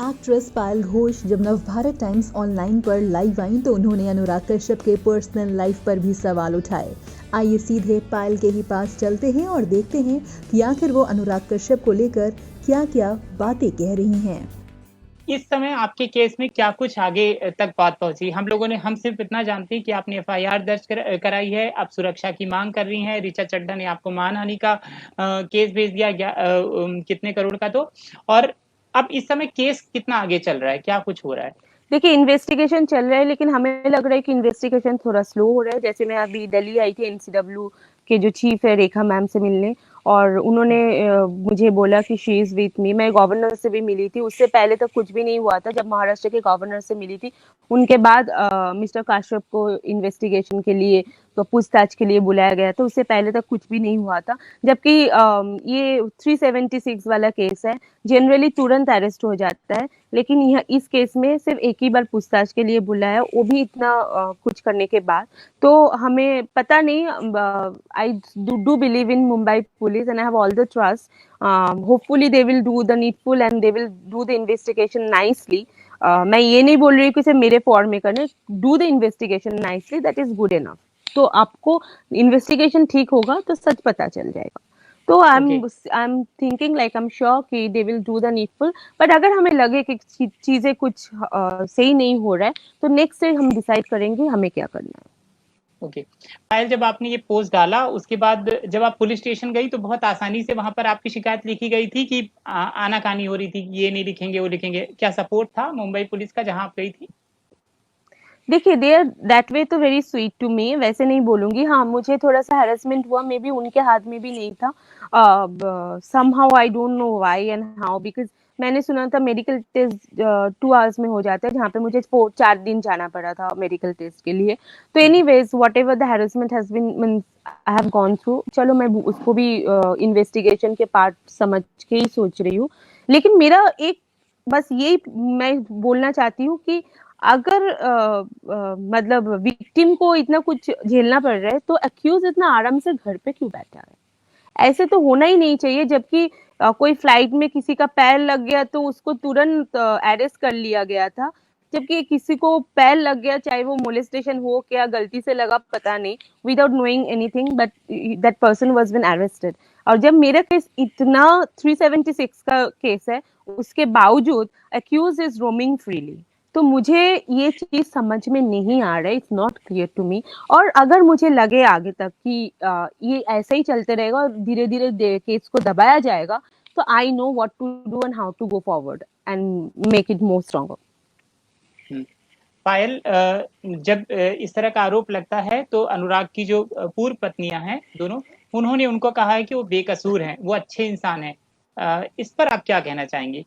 Actress पायल घोष जब Navbharat times online पर live आईं तो उन्होंने अनुराग कश्यप के पर्सनल लाइफ पर भी सवाल उठाए। आइए सीधे पायल के ही पास चलते हैं और देखते हैं कि आखिर वो अनुराग कश्यप को लेकर क्या क्या बातें कह रही हैं। इस समय आपके केस में क्या कुछ आगे तक बात पहुंची? हम सिर्फ इतना जानते हैं कि आपने एफआईआर दर्ज कराई है, आप सुरक्षा की मांग कर रही हैं, ऋचा चड्ढा ने आपको मानहानि का केस भेज दिया कितने करोड़ का तो, और अब इस समय केस कितना आगे चल रहा है, क्या कुछ हो रहा है? देखिए, इन्वेस्टिगेशन चल रहा है, लेकिन हमें लग रहा है कि इन्वेस्टिगेशन थोड़ा स्लो हो रहा है। जैसे मैं अभी दिल्ली आई थी एनसीडब्ल्यू के जो चीफ है रेखा मैम से मिलने, और उन्होंने मुझे बोला कि शी इज विथ मी। मैं गवर्नर से भी मिली थी, उससे पहले तक कुछ भी नहीं हुआ था। जब महाराष्ट्र के गवर्नर से मिली थी, उनके बाद मिस्टर काश्यप को इन्वेस्टिगेशन के लिए, तो पूछताछ के लिए बुलाया गया था। उससे पहले तक कुछ भी नहीं हुआ था। जबकि ये 376 वाला केस है, जनरली तुरंत अरेस्ट हो जाता है, लेकिन यह इस केस में सिर्फ एक ही बार पूछताछ के लिए बुलाया, वो भी इतना कुछ करने के बाद। तो हमें पता नहीं, I do believe in Mumbai police and I have all the trust. Hopefully they will do the needful and they will do the investigation nicely. मैं ये नहीं बोल रही हूँ कि सिर्फ मेरे फॉर में करने, do the investigation nicely, that is good enough. तो आपको इन्वेस्टिगेशन ठीक होगा तो सच पता चल जाएगा। तो I am thinking like I am sure कि they will do the needful. But अगर हमें लगे कि चीजें कुछ सही नहीं हो रहा है, तो नेक्स्ट से हम डिसाइड करेंगे हमें क्या करना है। ओके। पायल, जब आपने ये पोस्ट डाला उसके बाद जब आप पुलिस स्टेशन गई तो बहुत आसानी से वहां पर आपकी शिकायत लिखी गई थी कि आनाकानी हो रही थी, ये नहीं लिखेंगे वो लिखेंगे, क्या सपोर्ट था मुंबई पुलिस का जहां आप गई थी? देखिए, दे आर दैट वे तो वेरी स्वीट टू मी, वैसे नहीं बोलूंगी। हाँ, मुझे थोड़ा सा हैरेसमेंट हुआ, मे बी उनके हाथ में भी नहीं था। Somehow I don't know why and how, because मैंने सुना था मेडिकल टेस्ट 2 आवर्स में हो जाता है, जहाँ पे मुझे 4 दिन जाना पड़ा था मेडिकल टेस्ट के लिए। तो anyways, whatever the harassment has been, I have gone through, चलो मैं उसको भी इन्वेस्टिगेशन के पार्ट समझ के ही सोच रही हूँ। लेकिन मेरा एक बस यही मैं बोलना चाहती हूँ कि अगर मतलब विक्टिम को इतना कुछ झेलना पड़ रहा है, तो अक्यूज इतना आराम से घर पे क्यों बैठा है? ऐसे तो होना ही नहीं चाहिए। जबकि कोई फ्लाइट में किसी का पैर लग गया तो उसको तुरंत अरेस्ट कर लिया गया था। जबकि किसी को पैर लग गया, चाहे वो मोलेस्टेशन हो क्या, गलती से लगा पता नहीं, without knowing anything, but that person was been arrested. और जब मेरा केस इतना 376 का केस है, उसके बावजूद अक्यूज इज रोमिंग फ्रीली। तो मुझे ये चीज समझ में नहीं आ रहा है, it's not clear to me. और अगर मुझे लगे आगे तक कि ये ऐसे ही चलते रहेगा और धीरे धीरे केस को दबाया जाएगा, तो I know what to do and how to go forward and make it more stronger. Payal, जब इस तरह का आरोप लगता है तो अनुराग की जो पूर्व पत्नियां हैं दोनों, उन्होंने उनको कहा है कि वो बेकसूर हैं, वो अच्छे इंसान हैं। इस पर आप क्या कहना चाहेंगे?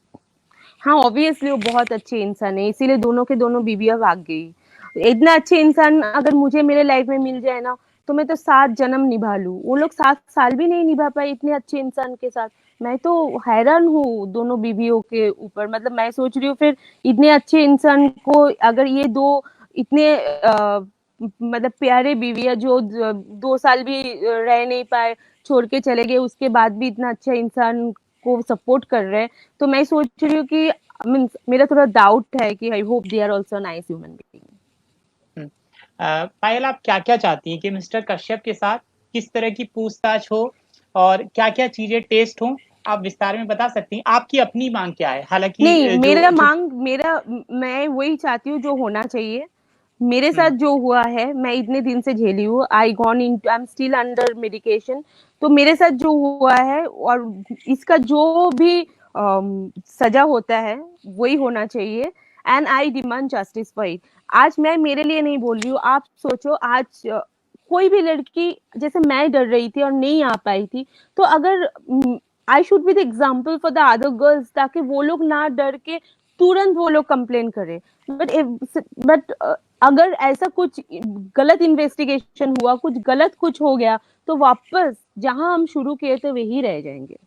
हाँ, ऑब्वियसली वो बहुत अच्छे इंसान है, इसीलिए दोनों के दोनों बीवियां भाग गई। इतना अच्छे इंसान अगर मुझे मेरे लाइफ में मिल जाए ना, तो मैं तो 7 जन्म निभा लूं। वो लोग 7 साल भी नहीं निभा पाए इतने अच्छे इंसान के साथ। मैं तो हैरान हूँ दोनों बीवियों के ऊपर। मतलब मैं सोच रही हूँ, फिर इतने अच्छे इंसान को अगर ये दो इतने मतलब प्यारे बीवियां जो 2 साल भी रह नहीं पाए, छोड़ के चले गए, उसके बाद भी इतना अच्छा इंसान को सपोर्ट कर रहे हैं, तो मैं सोच रही हूँ कि मीन्स मेरा थोड़ा डाउट है कि I hope they are also nice human being. Payal, आप क्या क्या चाहती हैं कि मिस्टर कश्यप के साथ किस तरह की पूछताछ हो और क्या क्या चीजें टेस्ट हो? आप विस्तार में बता सकती हैं, आपकी अपनी मांग क्या है? हालांकि नहीं, मैं वही चाहती हूँ जो होना चाहिए। मेरे साथ जो हुआ है, मैं इतने दिन से झेली हूँ, I am still under medication. तो मेरे साथ जो हुआ है और इसका जो भी सजा होता है वही होना चाहिए, and I demand justice for it. आज मैं मेरे लिए नहीं बोल रही हूँ, आप सोचो आज कोई भी लड़की, जैसे मैं डर रही थी और नहीं आ पाई थी, तो अगर I should be the example for the other girls, ताकि वो लोग ना डर के तुरंत वो लोग कंप्लेन करें। बट अगर ऐसा कुछ गलत इन्वेस्टिगेशन हुआ, कुछ गलत कुछ हो गया, तो वापस जहां हम शुरू किए थे वही रह जाएंगे।